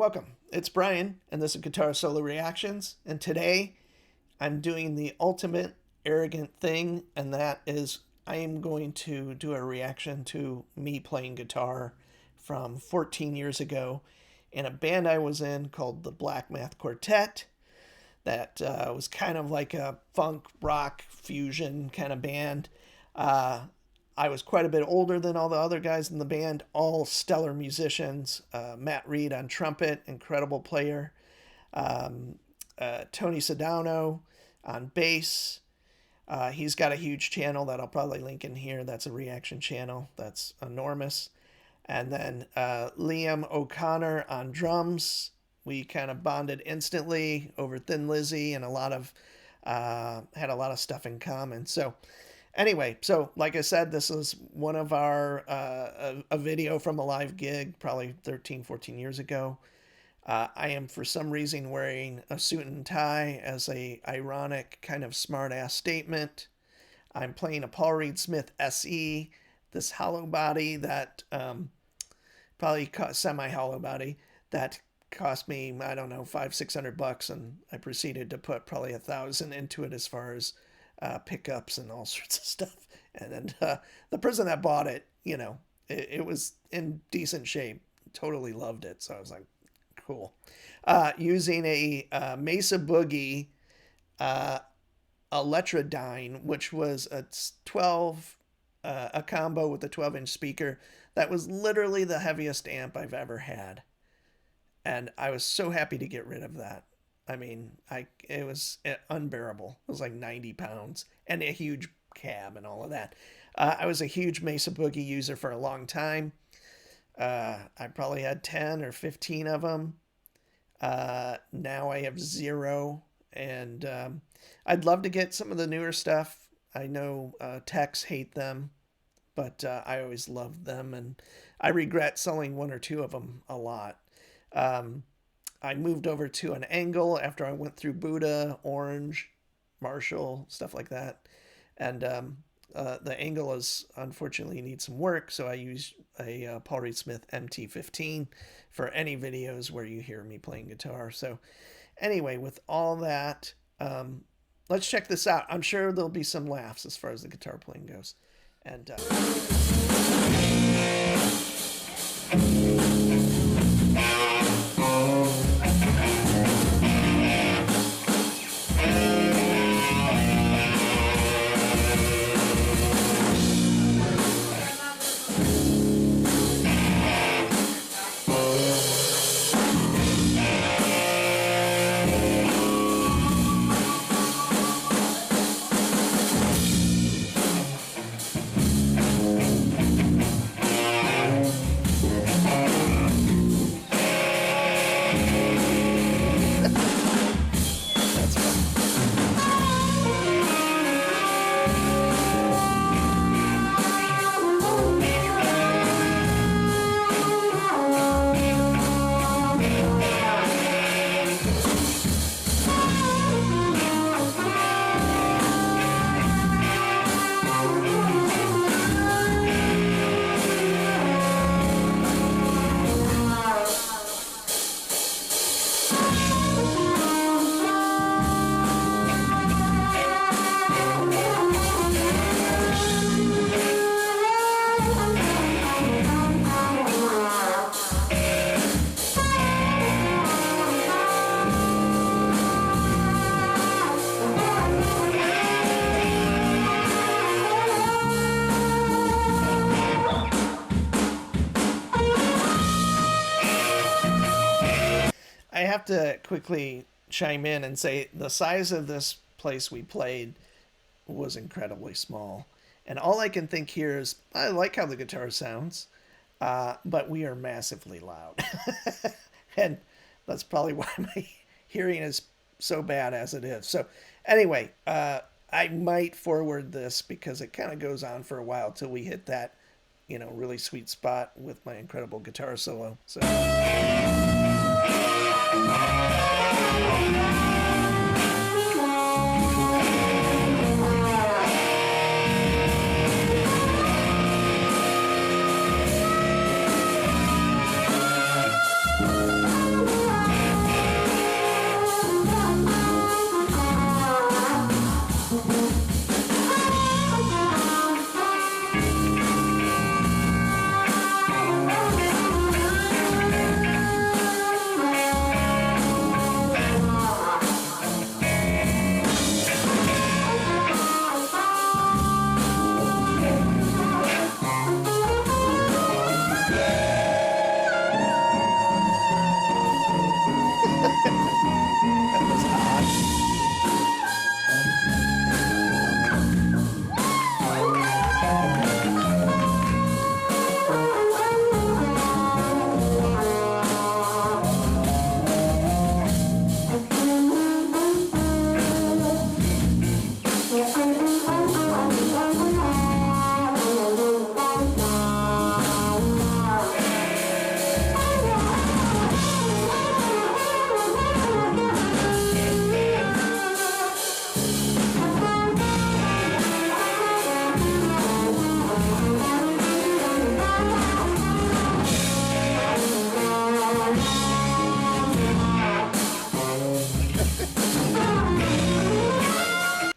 welcome. It's Brian, and this is Guitar Solo Reactions. And today, I'm doing the ultimate arrogant thing, and that is I am going to do a reaction to me playing guitar from 14 years ago in a band I was in called the Black Math Quartet. That was kind of like a funk rock fusion kind of band. I was quite a bit older than all the other guys in the band, all stellar musicians. Matt Reid on trumpet, incredible player. Tony Sedano on bass. He's got a huge channel that I'll probably link in here. That's a reaction channel. That's enormous. And then Liam O'Connor on drums. We kind of bonded instantly over Thin Lizzy and had a lot of stuff in common. So anyway, so like I said, this is one of our, a video from a live gig, probably 13, 14 years ago. I am for some reason wearing a suit and tie as a ironic kind of smart ass statement. I'm playing a Paul Reed Smith SE, this hollow body that, probably semi-hollow body that cost me, I don't know, $500-600, and I proceeded to put probably $1,000 into it as far as pickups and all sorts of stuff. And then the person that bought it, you know, it was in decent shape. Totally loved it. So I was like, cool. Using a Mesa Boogie Electrodyne, which was a combo with a 12-inch speaker. That was literally the heaviest amp I've ever had. And I was so happy to get rid of that. I mean, it was unbearable. It was like 90 pounds and a huge cab and all of that. I was a huge Mesa Boogie user for a long time. I probably had 10 or 15 of them. Now I have 0. And I'd love to get some of the newer stuff. I know techs hate them, but I always loved them. And I regret selling 1 or 2 of them a lot. I moved over to an Angle after I went through Buddha, Orange, Marshall, stuff like that. And the Angle is unfortunately needs some work, so I use a Paul Reed Smith MT15 for any videos where you hear me playing guitar. So anyway, with all that, let's check this out. I'm sure there'll be some laughs as far as the guitar playing goes. And I have to quickly chime in and say the size of this place we played was incredibly small. And all I can think here is, I like how the guitar sounds, but we are massively loud. And that's probably why my hearing is so bad as it is. So anyway, I might forward this because it kind of goes on for a while till we hit that, you know, really sweet spot with my incredible guitar solo. So.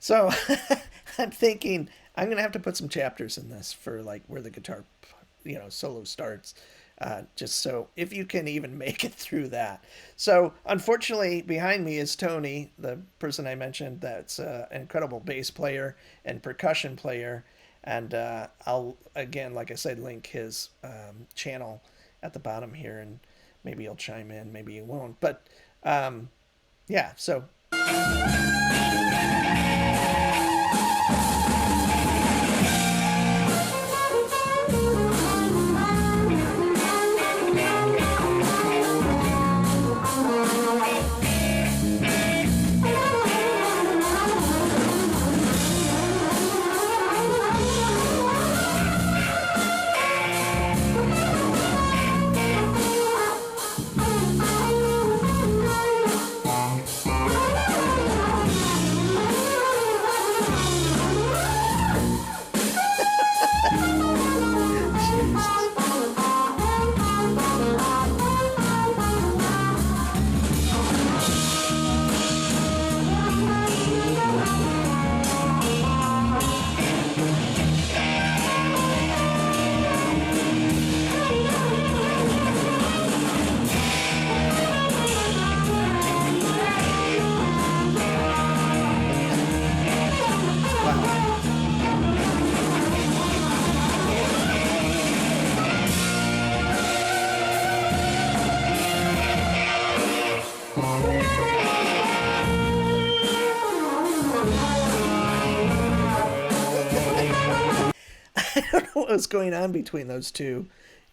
So I'm thinking I'm gonna have to put some chapters in this for like where the guitar, solo starts. Just so if you can even make it through that. So unfortunately, behind me is Tony, the person I mentioned. That's an incredible bass player and percussion player. And I'll again, like I said, link his channel at the bottom here, and maybe he'll chime in, maybe he won't. But yeah, so Jesus. Wow. I don't know what was going on between those two,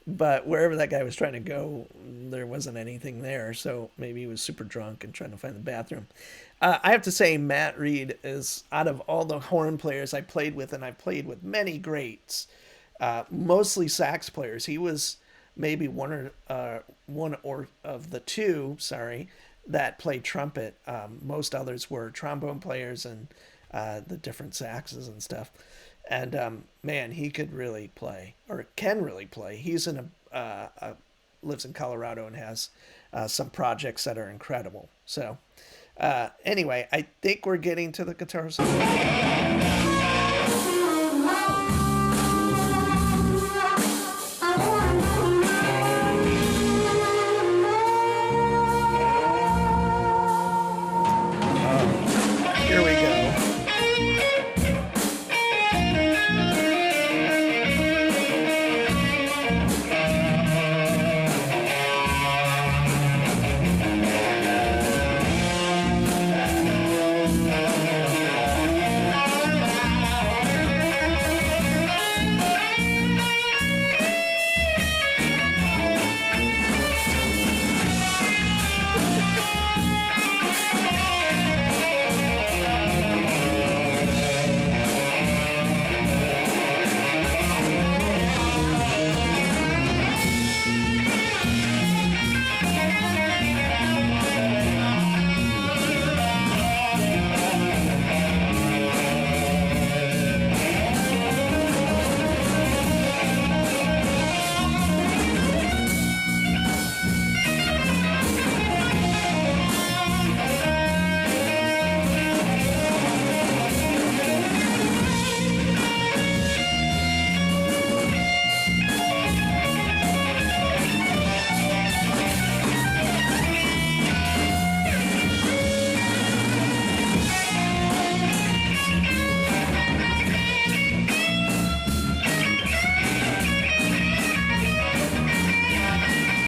but wherever that guy was trying to go, there wasn't anything there. So maybe he was super drunk and trying to find the bathroom. I have to say, Matt Reid is out of all the horn players I played with, and I've played with many greats, mostly sax players. He was maybe one or of the two, sorry, that played trumpet. Most others were trombone players and the different saxes and stuff. And man, he could really play, or can really play. He's in lives in Colorado and has some projects that are incredible. So anyway, I think we're getting to the guitar solo. Here we go.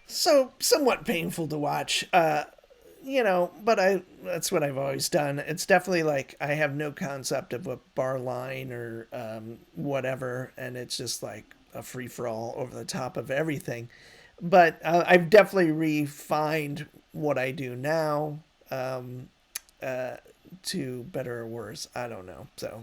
So somewhat painful to watch. But that's what I've always done. It's definitely like I have no concept of a bar line or whatever, and it's just like a free for all over the top of everything. But I've definitely refined what I do now, to better or worse. I don't know. So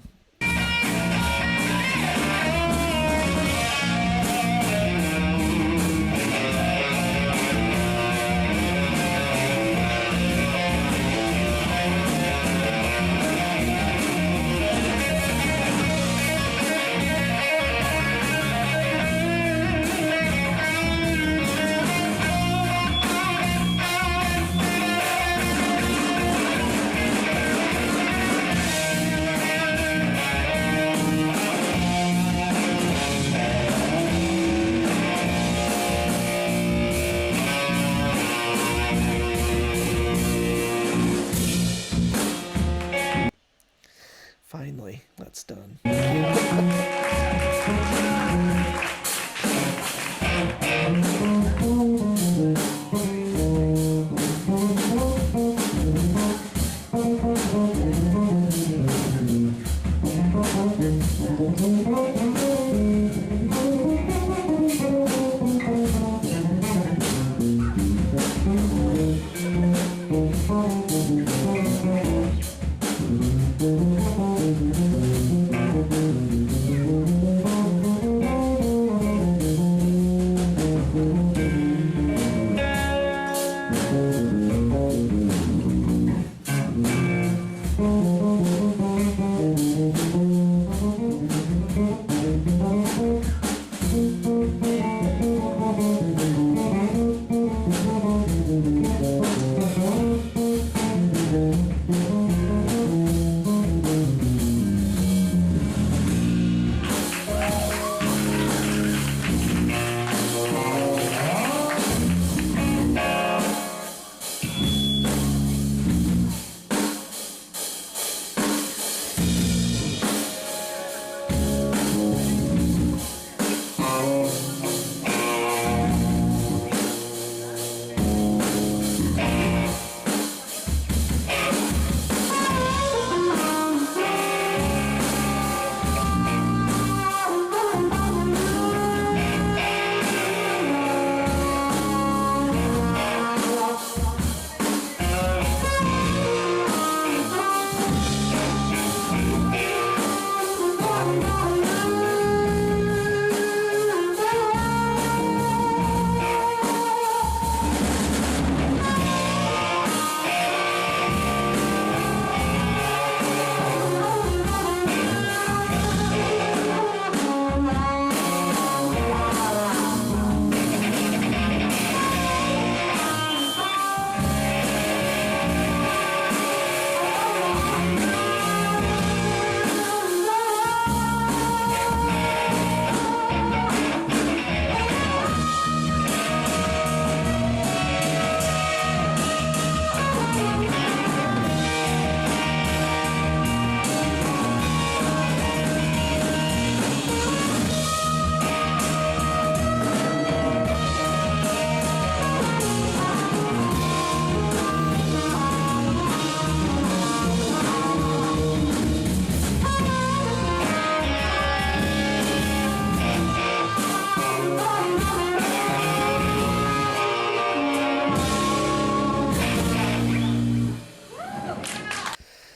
Finally, that's done.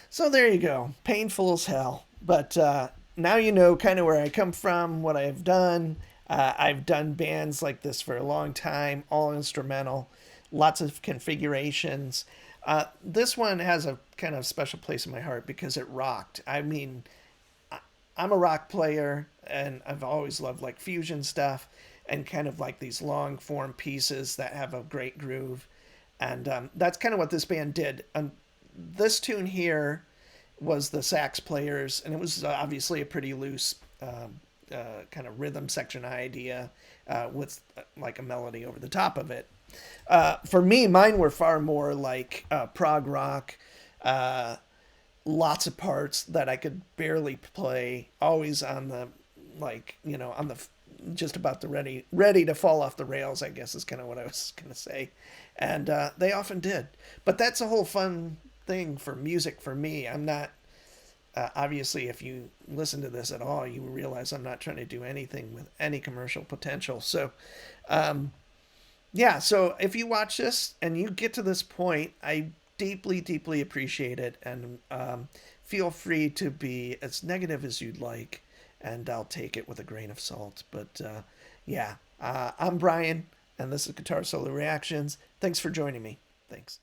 So there you go. Painful as hell. But now you know kind of where I come from, what I've done. I've done bands like this for a long time, all instrumental, lots of configurations. This one has a kind of special place in my heart because it rocked. I mean, I'm a rock player and I've always loved like fusion stuff and kind of like these long form pieces that have a great groove. And that's kind of what this band did. This tune here was the sax players, and it was obviously a pretty loose kind of rhythm section idea with like a melody over the top of it. For me, mine were far more like prog rock, lots of parts that I could barely play, always on the like on the just about the ready to fall off the rails, I guess is kind of what I was gonna say, and they often did. But that's a whole fun thing for music for me. I'm not obviously, if you listen to this at all, you realize I'm not trying to do anything with any commercial potential. So, yeah. So if you watch this and you get to this point, I deeply, deeply appreciate it, and feel free to be as negative as you'd like, and I'll take it with a grain of salt. But yeah, I'm Brian, and this is Guitar Solo Reactions. Thanks for joining me. Thanks.